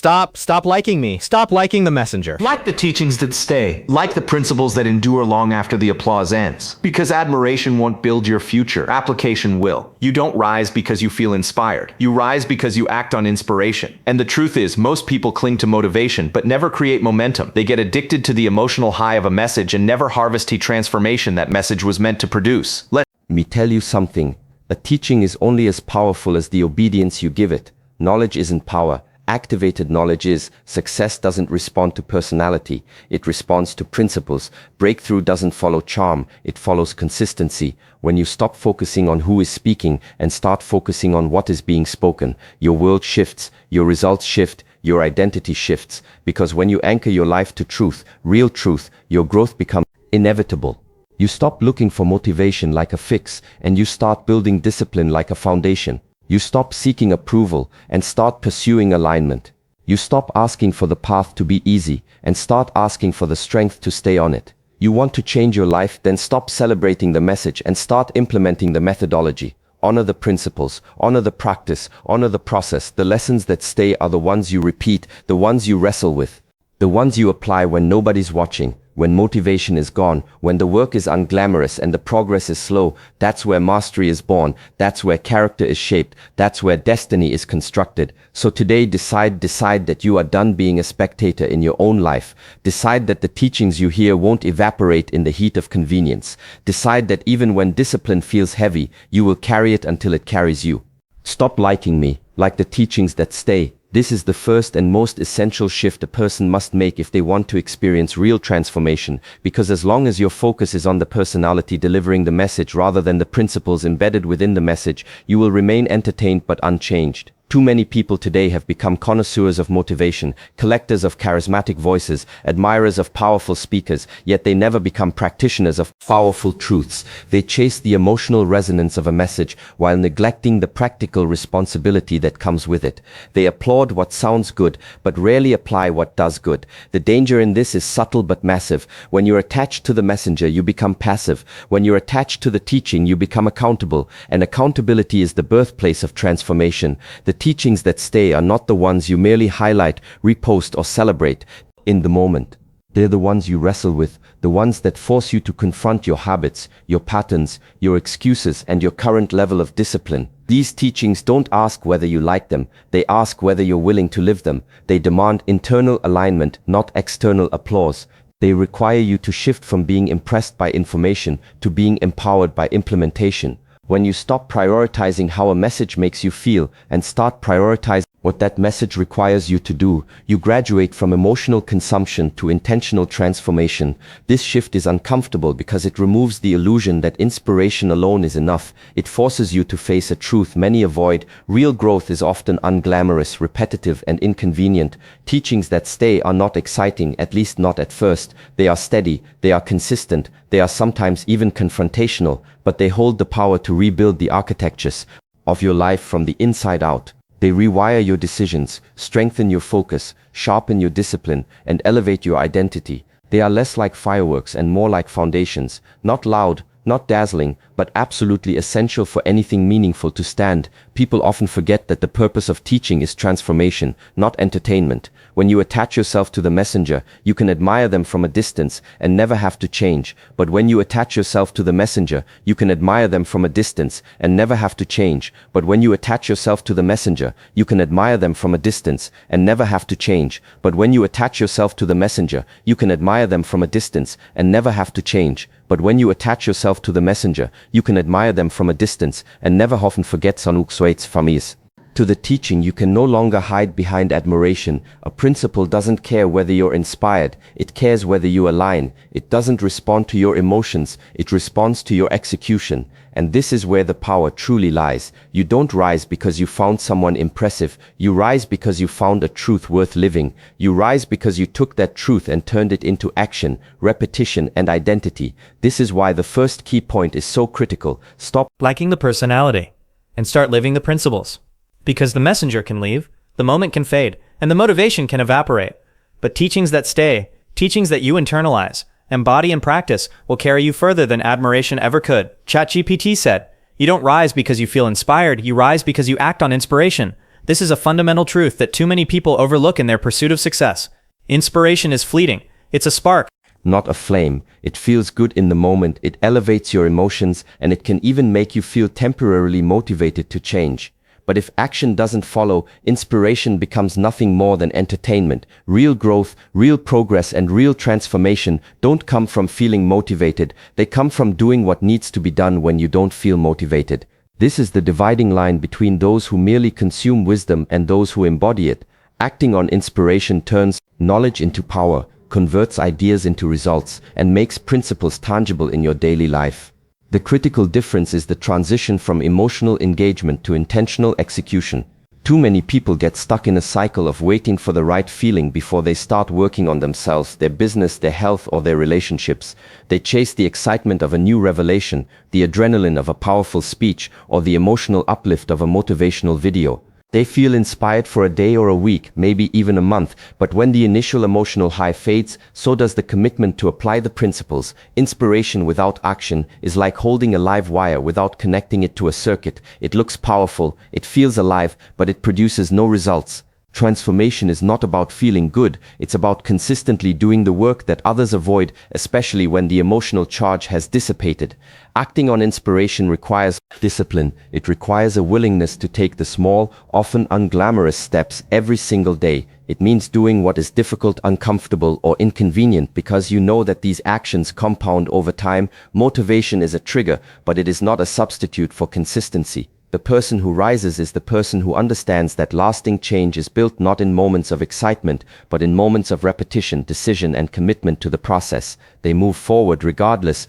Stop liking me. Stop liking the messenger. Like the teachings that stay, like the principles that endure long after the applause ends. Because admiration won't build your future, application will. You don't rise because you feel inspired. You rise because you act on inspiration. And the truth is, most people cling to motivation but never create momentum. They get addicted to the emotional high of a message and never harvest the transformation that message was meant to produce. Let me tell you something. A teaching is only as powerful as the obedience you give it. Knowledge isn't power. Activated knowledge is. Success doesn't respond to personality. It responds to principles. Breakthrough doesn't follow charm. It follows consistency. When you stop focusing on who is speaking and start focusing on what is being spoken, your world shifts, your results shift, your identity shifts. Because when you anchor your life to truth, real truth, your growth becomes inevitable. You stop looking for motivation like a fix, and you start building discipline like a foundation. You stop seeking approval and start pursuing alignment. You stop asking for the path to be easy and start asking for the strength to stay on it. You want to change your life, then stop celebrating the message and start implementing the methodology. Honor the principles, honor the practice, honor the process. The lessons that stay are the ones you repeat, the ones you wrestle with, the ones you apply when nobody's watching. When motivation is gone, when the work is unglamorous and the progress is slow, that's where mastery is born, that's where character is shaped, that's where destiny is constructed. So today decide that you are done being a spectator in your own life. Decide that the teachings you hear won't evaporate in the heat of convenience. Decide that even when discipline feels heavy, you will carry it until it carries you. Stop liking me, like the teachings that stay. This is the first and most essential shift a person must make if they want to experience real transformation, because as long as your focus is on the personality delivering the message rather than the principles embedded within the message, you will remain entertained but unchanged. Too many people today have become connoisseurs of motivation, collectors of charismatic voices, admirers of powerful speakers, yet they never become practitioners of powerful truths. They chase the emotional resonance of a message while neglecting the practical responsibility that comes with it. They applaud what sounds good, but rarely apply what does good. The danger in this is subtle but massive. When you're attached to the messenger, you become passive. When you're attached to the teaching, you become accountable. And accountability is the birthplace of transformation. The teachings that stay are not the ones you merely highlight, repost, or celebrate in the moment. They're the ones you wrestle with, the ones that force you to confront your habits, your patterns, your excuses, and your current level of discipline. These teachings don't ask whether you like them, they ask whether you're willing to live them. They demand internal alignment, not external applause. They require you to shift from being impressed by information to being empowered by implementation. When you stop prioritizing how a message makes you feel and start prioritizing what that message requires you to do, you graduate from emotional consumption to intentional transformation. This shift is uncomfortable because it removes the illusion that inspiration alone is enough. It forces you to face a truth many avoid. Real growth is often unglamorous, repetitive, and inconvenient. Teachings that stay are not exciting, at least not at first. They are steady, they are consistent, they are sometimes even confrontational, but they hold the power to rebuild the architectures of your life from the inside out. They rewire your decisions, strengthen your focus, sharpen your discipline, and elevate your identity. They are less like fireworks and more like foundations, not loud, not dazzling, but absolutely essential for anything meaningful to stand. People often forget that the purpose of teaching is transformation, not entertainment. When you attach yourself to the messenger, you can admire them from a distance and never have to change. But when you attach yourself to the messenger, you can admire them from a distance and never have to change. But when you attach yourself to the messenger, you can admire them from a distance and never have to change. But when you attach yourself to the messenger, you can admire them from a distance and never have to change. But when you attach yourself to the messenger, you can admire them from a distance and never often forget Sanuksuate's famis. To the teaching, you can no longer hide behind admiration. A principle doesn't care whether you're inspired, it cares whether you align. It doesn't respond to your emotions, it responds to your execution. And this is where the power truly lies. You don't rise because you found someone impressive. You rise because you found a truth worth living. You rise because you took that truth and turned it into action, repetition, and identity. This is why the first key point is so critical. Stop liking the personality and start living the principles. Because the messenger can leave, the moment can fade, and the motivation can evaporate. But teachings that stay, teachings that you internalize, embody and practice will carry you further than admiration ever could. ChatGPT said, "You don't rise because you feel inspired, you rise because you act on inspiration." This is a fundamental truth that too many people overlook in their pursuit of success. Inspiration is fleeting. It's a spark, not a flame. It feels good in the moment, it elevates your emotions, and it can even make you feel temporarily motivated to change. But if action doesn't follow, inspiration becomes nothing more than entertainment. Real growth, real progress, and real transformation don't come from feeling motivated. They come from doing what needs to be done when you don't feel motivated. This is the dividing line between those who merely consume wisdom and those who embody it. Acting on inspiration turns knowledge into power, converts ideas into results, and makes principles tangible in your daily life. The critical difference is the transition from emotional engagement to intentional execution. Too many people get stuck in a cycle of waiting for the right feeling before they start working on themselves, their business, their health, or their relationships. They chase the excitement of a new revelation, the adrenaline of a powerful speech, or the emotional uplift of a motivational video. They feel inspired for a day or a week, maybe even a month, but when the initial emotional high fades, so does the commitment to apply the principles. Inspiration without action is like holding a live wire without connecting it to a circuit. It looks powerful, it feels alive, but it produces no results. Transformation is not about feeling good, it's about consistently doing the work that others avoid, especially when the emotional charge has dissipated. Acting on inspiration requires discipline. It requires a willingness to take the small, often unglamorous steps every single day. It means doing what is difficult, uncomfortable, or inconvenient because you know that these actions compound over time. Motivation is a trigger, but it is not a substitute for consistency. The person who rises is the person who understands that lasting change is built not in moments of excitement, but in moments of repetition, decision, and commitment to the process. They move forward regardless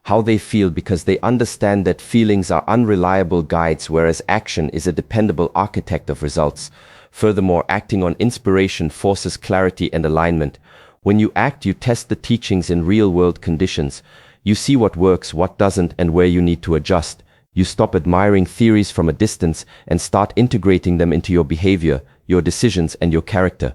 how they feel because they understand that feelings are unreliable guides, whereas action is a dependable architect of results. Furthermore, acting on inspiration forces clarity and alignment. When you act, you test the teachings in real-world conditions. You see what works, what doesn't, and where you need to adjust. You stop admiring theories from a distance and start integrating them into your behavior, your decisions, and your character.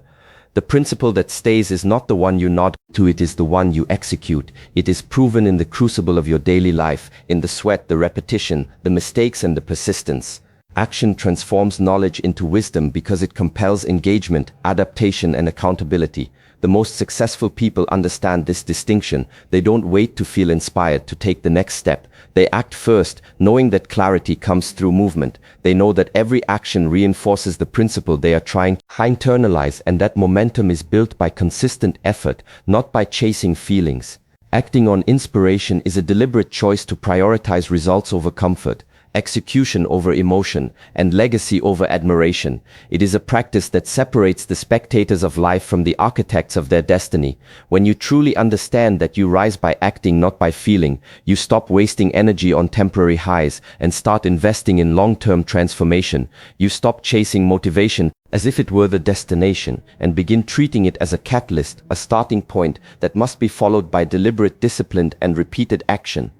The principle that stays is not the one you nod to, it is the one you execute. It is proven in the crucible of your daily life, in the sweat, the repetition, the mistakes, and the persistence. Action transforms knowledge into wisdom because it compels engagement, adaptation, and accountability. The most successful people understand this distinction. They don't wait to feel inspired to take the next step. They act first, knowing that clarity comes through movement. They know that every action reinforces the principle they are trying to internalize, and that momentum is built by consistent effort, not by chasing feelings. Acting on inspiration is a deliberate choice to prioritize results over comfort, execution over emotion, and legacy over admiration. It is a practice that separates the spectators of life from the architects of their destiny. When you truly understand that you rise by acting, not by feeling, you stop wasting energy on temporary highs and start investing in long-term transformation. You stop chasing motivation as if it were the destination and begin treating it as a catalyst, a starting point that must be followed by deliberate, disciplined, and repeated action.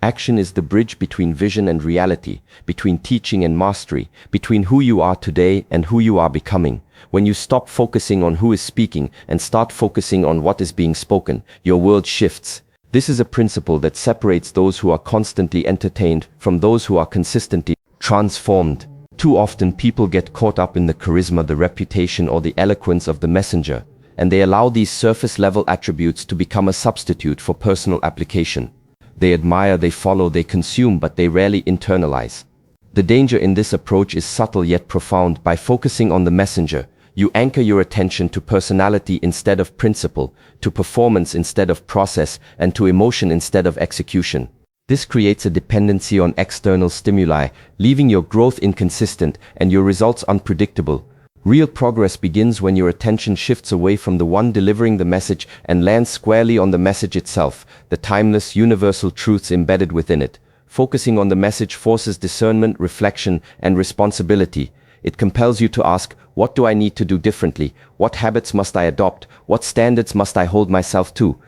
Action is the bridge between vision and reality, between teaching and mastery, between who you are today and who you are becoming. When you stop focusing on who is speaking and start focusing on what is being spoken, your world shifts. This is a principle that separates those who are constantly entertained from those who are consistently transformed. Too often people get caught up in the charisma, the reputation, or the eloquence of the messenger, and they allow these surface-level attributes to become a substitute for personal application. They admire, they follow, they consume, but they rarely internalize. The danger in this approach is subtle yet profound. By focusing on the messenger, you anchor your attention to personality instead of principle, to performance instead of process, and to emotion instead of execution. This creates a dependency on external stimuli, leaving your growth inconsistent and your results unpredictable. Real progress begins when your attention shifts away from the one delivering the message and lands squarely on the message itself, the timeless, universal truths embedded within it. Focusing on the message forces discernment, reflection, and responsibility. It compels you to ask, what do I need to do differently? What habits must I adopt? What standards must I hold myself to?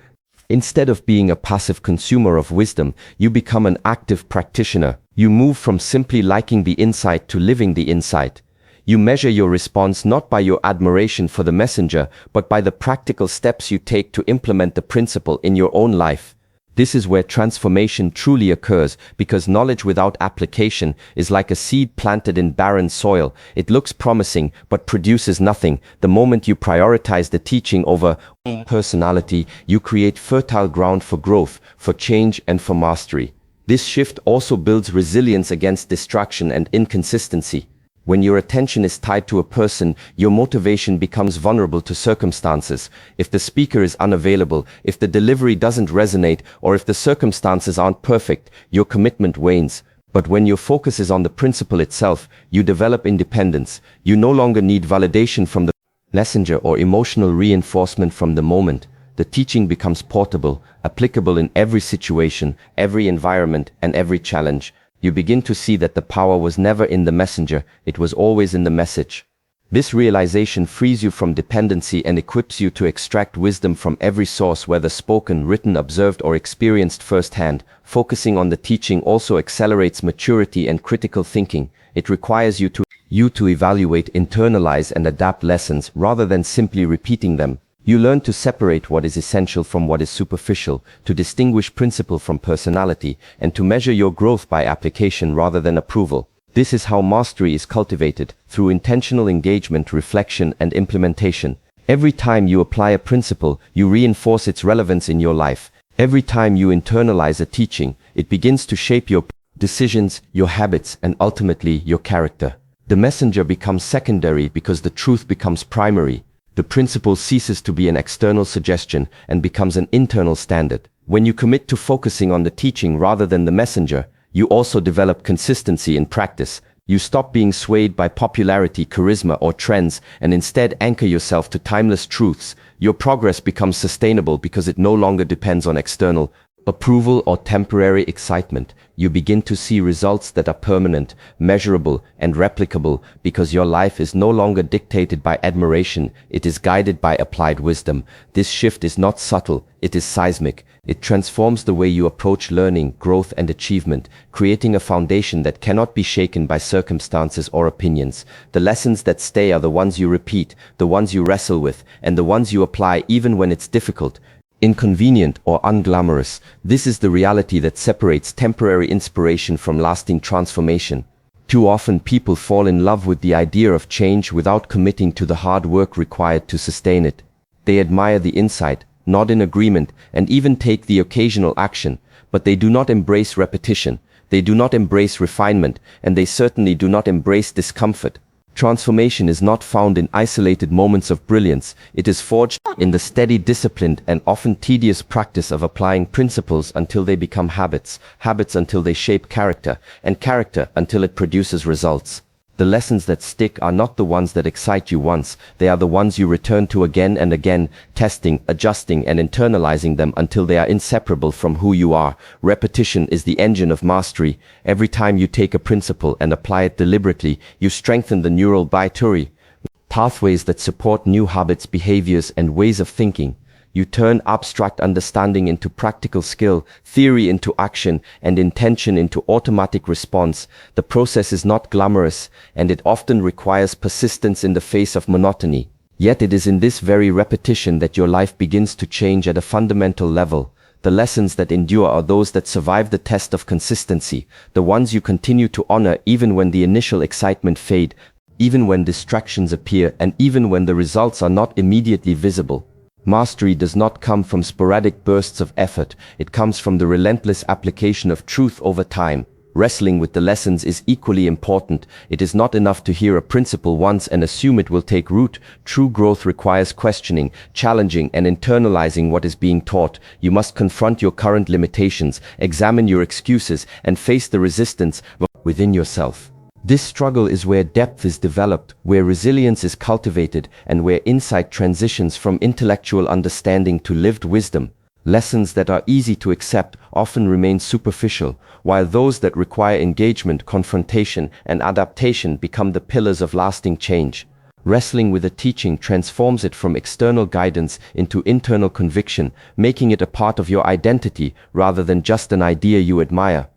Instead of being a passive consumer of wisdom, you become an active practitioner. You move from simply liking the insight to living the insight. You measure your response not by your admiration for the messenger, but by the practical steps you take to implement the principle in your own life. This is where transformation truly occurs, because knowledge without application is like a seed planted in barren soil. It looks promising, but produces nothing. The moment you prioritize the teaching over personality, you create fertile ground for growth, for change, and for mastery. This shift also builds resilience against distraction and inconsistency. When your attention is tied to a person, your motivation becomes vulnerable to circumstances. If the speaker is unavailable, if the delivery doesn't resonate, or if the circumstances aren't perfect, your commitment wanes. But when your focus is on the principle itself, you develop independence. You no longer need validation from the messenger or emotional reinforcement from the moment. The teaching becomes portable, applicable in every situation, every environment, and every challenge. You begin to see that the power was never in the messenger, it was always in the message. This realization frees you from dependency and equips you to extract wisdom from every source, whether spoken, written, observed, or experienced firsthand. Focusing on the teaching also accelerates maturity and critical thinking. It requires you to evaluate, internalize, and adapt lessons rather than simply repeating them. You learn to separate what is essential from what is superficial, to distinguish principle from personality, and to measure your growth by application rather than approval. This is how mastery is cultivated, through intentional engagement, reflection, and implementation. Every time you apply a principle, you reinforce its relevance in your life. Every time you internalize a teaching, it begins to shape your decisions, your habits, and ultimately your character. The messenger becomes secondary because the truth becomes primary. The principle ceases to be an external suggestion and becomes an internal standard. When you commit to focusing on the teaching rather than the messenger, you also develop consistency in practice. You stop being swayed by popularity, charisma, or trends, and instead anchor yourself to timeless truths. Your progress becomes sustainable because it no longer depends on external approval or temporary excitement. You begin to see results that are permanent, measurable, and replicable because your life is no longer dictated by admiration, it is guided by applied wisdom. This shift is not subtle, it is seismic. It transforms the way you approach learning, growth, and achievement, creating a foundation that cannot be shaken by circumstances or opinions. The lessons that stay are the ones you repeat, the ones you wrestle with, and the ones you apply even when it's difficult, inconvenient, or unglamorous. This is the reality that separates temporary inspiration from lasting transformation. Too often people fall in love with the idea of change without committing to the hard work required to sustain it. They admire the insight, nod in agreement, and even take the occasional action, but they do not embrace repetition, they do not embrace refinement, and they certainly do not embrace discomfort. Transformation is not found in isolated moments of brilliance, it is forged in the steady, disciplined, and often tedious practice of applying principles until they become habits, habits until they shape character, and character until it produces results. The lessons that stick are not the ones that excite you once, they are the ones you return to again and again, testing, adjusting, and internalizing them until they are inseparable from who you are. Repetition is the engine of mastery. Every time you take a principle and apply it deliberately, you strengthen the neural pathways that support new habits, behaviors, and ways of thinking. You turn abstract understanding into practical skill, theory into action, and intention into automatic response. The process is not glamorous, and it often requires persistence in the face of monotony. Yet it is in this very repetition that your life begins to change at a fundamental level. The lessons that endure are those that survive the test of consistency, the ones you continue to honor even when the initial excitement fades, even when distractions appear, and even when the results are not immediately visible. Mastery does not come from sporadic bursts of effort, it comes from the relentless application of truth over time. Wrestling with the lessons is equally important. It is not enough to hear a principle once and assume it will take root. True growth requires questioning, challenging, and internalizing what is being taught. You must confront your current limitations, examine your excuses, and face the resistance within yourself. This struggle is where depth is developed, where resilience is cultivated, and where insight transitions from intellectual understanding to lived wisdom. Lessons that are easy to accept often remain superficial, while those that require engagement, confrontation, and adaptation become the pillars of lasting change. Wrestling with a teaching transforms it from external guidance into internal conviction, making it a part of your identity rather than just an idea you admire.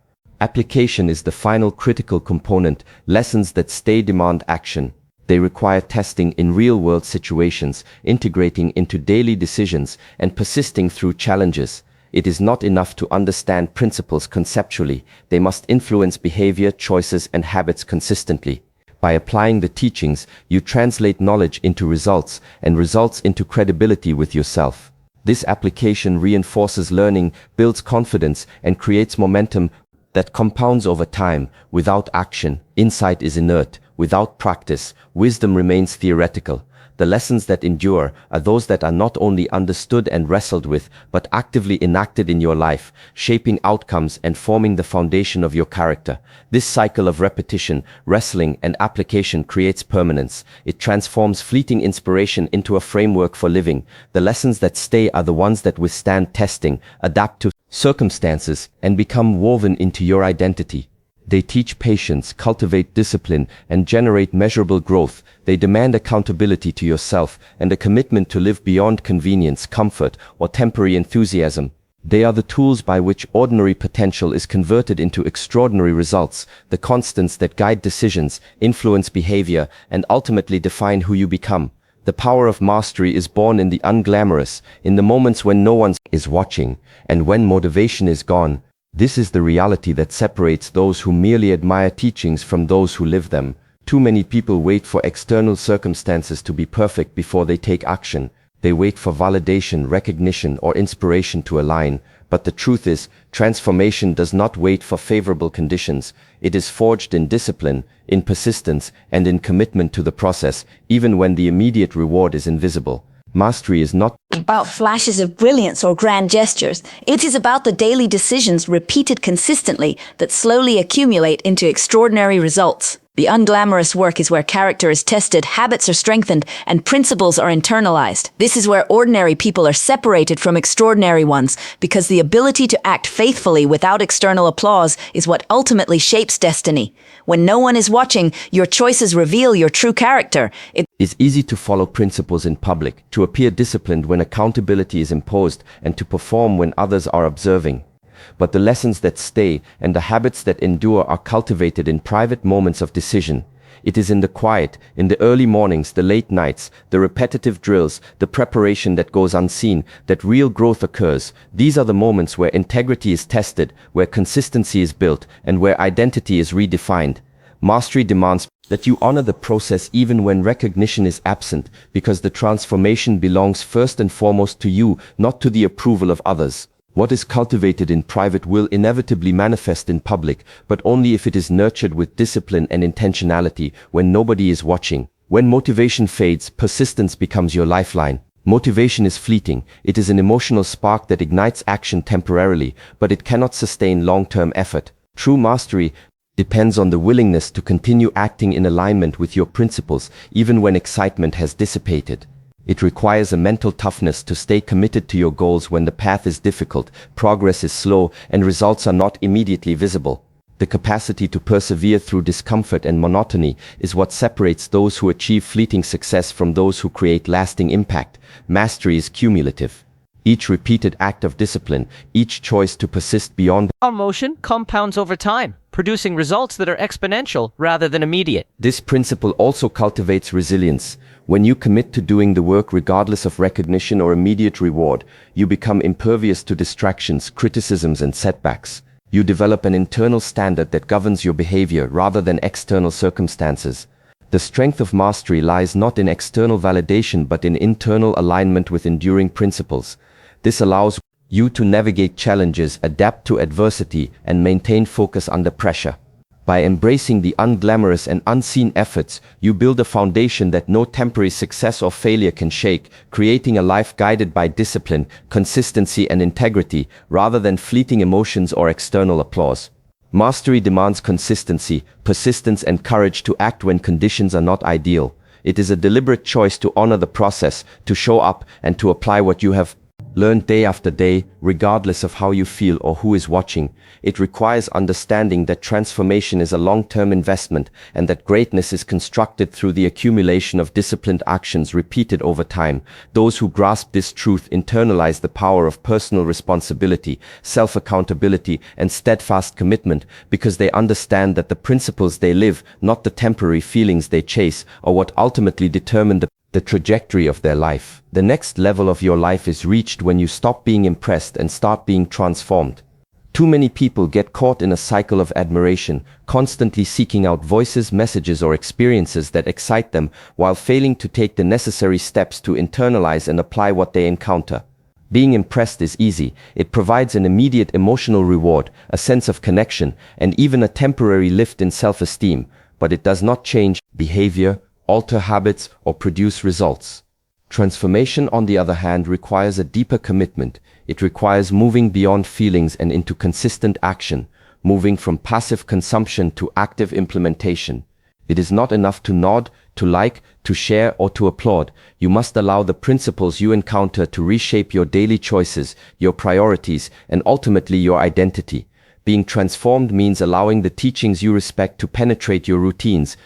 Application is the final critical component. Lessons that stay demand action. They require testing in real-world situations, integrating into daily decisions, and persisting through challenges. It is not enough to understand principles conceptually. They must influence behavior, choices, and habits consistently. By applying the teachings, you translate knowledge into results, and results into credibility with yourself. This application reinforces learning, builds confidence, and creates momentum that compounds over time. Without action, insight is inert. Without practice, wisdom remains theoretical. The lessons that endure are those that are not only understood and wrestled with, but actively enacted in your life, shaping outcomes and forming the foundation of your character. This cycle of repetition, wrestling, and application creates permanence. It transforms fleeting inspiration into a framework for living. The lessons that stay are the ones that withstand testing, adapt to circumstances, and become woven into your identity. They teach patience, cultivate discipline, and generate measurable growth. They demand accountability to yourself and a commitment to live beyond convenience, comfort, or temporary enthusiasm. They are the tools by which ordinary potential is converted into extraordinary results, the constants that guide decisions, influence behavior, and ultimately define who you become. The power of mastery is born in the unglamorous, in the moments when no one is watching, and when motivation is gone. This is the reality that separates those who merely admire teachings from those who live them. Too many people wait for external circumstances to be perfect before they take action. They wait for validation, recognition, or inspiration to align. But the truth is, transformation does not wait for favorable conditions. It is forged in discipline, in persistence, and in commitment to the process, even when the immediate reward is invisible. Mastery is not about flashes of brilliance or grand gestures. It is about the daily decisions repeated consistently that slowly accumulate into extraordinary results. The unglamorous work is where character is tested, habits are strengthened, and principles are internalized. This is where ordinary people are separated from extraordinary ones, because the ability to act faithfully without external applause is what ultimately shapes destiny. When no one is watching, your choices reveal your true character. It is easy to follow principles in public, to appear disciplined when accountability is imposed, and to perform when others are observing. But the lessons that stay and the habits that endure are cultivated in private moments of decision. It is in the quiet, in the early mornings, the late nights, the repetitive drills, the preparation that goes unseen, that real growth occurs. These are the moments where integrity is tested, where consistency is built, and where identity is redefined. Mastery demands that you honor the process even when recognition is absent, because the transformation belongs first and foremost to you, not to the approval of others. What is cultivated in private will inevitably manifest in public, but only if it is nurtured with discipline and intentionality when nobody is watching. When motivation fades, persistence becomes your lifeline. Motivation is fleeting. It is an emotional spark that ignites action temporarily, but it cannot sustain long-term effort. True mastery depends on the willingness to continue acting in alignment with your principles, even when excitement has dissipated. It requires a mental toughness to stay committed to your goals when the path is difficult, progress is slow, and results are not immediately visible. The capacity to persevere through discomfort and monotony is what separates those who achieve fleeting success from those who create lasting impact. Mastery is cumulative. Each repeated act of discipline, each choice to persist beyond Our motion compounds over time, producing results that are exponential rather than immediate. This principle also cultivates resilience. When you commit to doing the work regardless of recognition or immediate reward, you become impervious to distractions, criticisms, and setbacks. You develop an internal standard that governs your behavior rather than external circumstances. The strength of mastery lies not in external validation but in internal alignment with enduring principles. This allows you to navigate challenges, adapt to adversity, and maintain focus under pressure. By embracing the unglamorous and unseen efforts, you build a foundation that no temporary success or failure can shake, creating a life guided by discipline, consistency, and integrity, rather than fleeting emotions or external applause. Mastery demands consistency, persistence, and courage to act when conditions are not ideal. It is a deliberate choice to honor the process, to show up, and to apply what you have learned day after day, regardless of how you feel or who is watching. It requires understanding that transformation is a long-term investment and that greatness is constructed through the accumulation of disciplined actions repeated over time. Those who grasp this truth internalize the power of personal responsibility, self-accountability, and steadfast commitment because they understand that the principles they live, not the temporary feelings they chase, are what ultimately determine the the trajectory of their life. The next level of your life is reached when you stop being impressed and start being transformed. Too many people get caught in a cycle of admiration, constantly seeking out voices, messages, or experiences that excite them while failing to take the necessary steps to internalize and apply what they encounter. Being impressed is easy. It provides an immediate emotional reward, a sense of connection, and even a temporary lift in self-esteem, but it does not change behavior, alter habits, or produce results. Transformation, on the other hand, requires a deeper commitment. It requires moving beyond feelings and into consistent action, moving from passive consumption to active implementation. It is not enough to nod, to like, to share, or to applaud. You must allow the principles you encounter to reshape your daily choices, your priorities, and ultimately your identity. Being transformed means allowing the teachings you respect to penetrate your routines,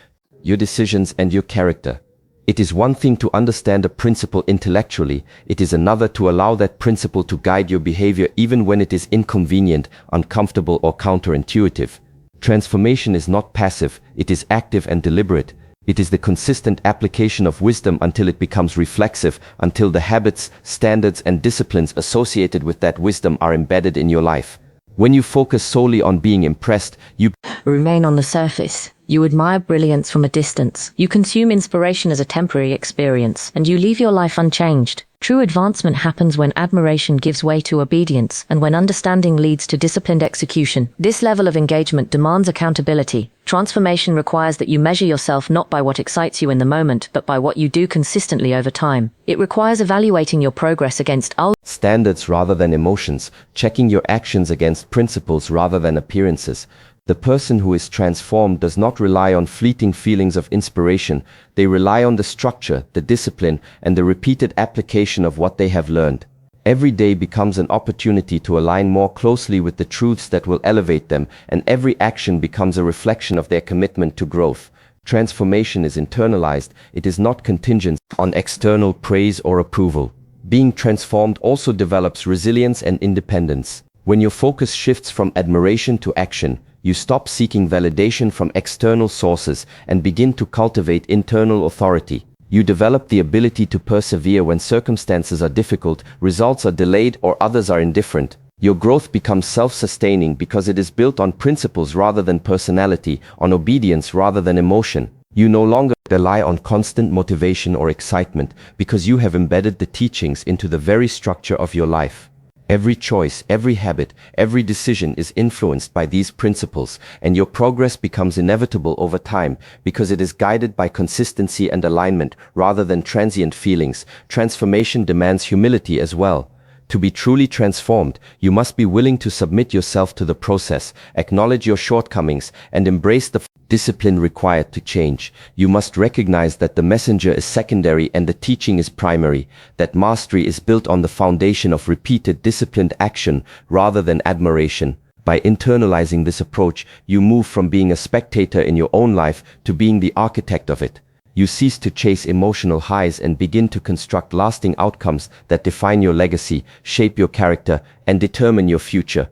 your decisions, and your character. It is one thing to understand a principle intellectually, it is another to allow that principle to guide your behavior even when it is inconvenient, uncomfortable, or counterintuitive. Transformation is not passive, it is active and deliberate. It is the consistent application of wisdom until it becomes reflexive, until the habits, standards, and disciplines associated with that wisdom are embedded in your life. When you focus solely on being impressed, you remain on the surface. You admire brilliance from a distance. You consume inspiration as a temporary experience, and you leave your life unchanged. True advancement happens when admiration gives way to obedience, and when understanding leads to disciplined execution. This level of engagement demands accountability. Transformation requires that you measure yourself not by what excites you in the moment, but by what you do consistently over time. It requires evaluating your progress against standards rather than emotions, checking your actions against principles rather than appearances. The person who is transformed does not rely on fleeting feelings of inspiration. They rely on the structure, the discipline, and the repeated application of what they have learned. Every day becomes an opportunity to align more closely with the truths that will elevate them, and every action becomes a reflection of their commitment to growth. Transformation is internalized. It is not contingent on external praise or approval. Being transformed also develops resilience and independence. When your focus shifts from admiration to action, you stop seeking validation from external sources and begin to cultivate internal authority. You develop the ability to persevere when circumstances are difficult, results are delayed, or others are indifferent. Your growth becomes self-sustaining because it is built on principles rather than personality, on obedience rather than emotion. You no longer rely on constant motivation or excitement because you have embedded the teachings into the very structure of your life. Every choice, every habit, every decision is influenced by these principles, and your progress becomes inevitable over time because it is guided by consistency and alignment rather than transient feelings. Transformation demands humility as well. To be truly transformed, you must be willing to submit yourself to the process, acknowledge your shortcomings, and embrace the discipline required to change. You must recognize that the messenger is secondary and the teaching is primary, that mastery is built on the foundation of repeated disciplined action rather than admiration. By internalizing this approach, you move from being a spectator in your own life to being the architect of it. You cease to chase emotional highs and begin to construct lasting outcomes that define your legacy, shape your character, and determine your future.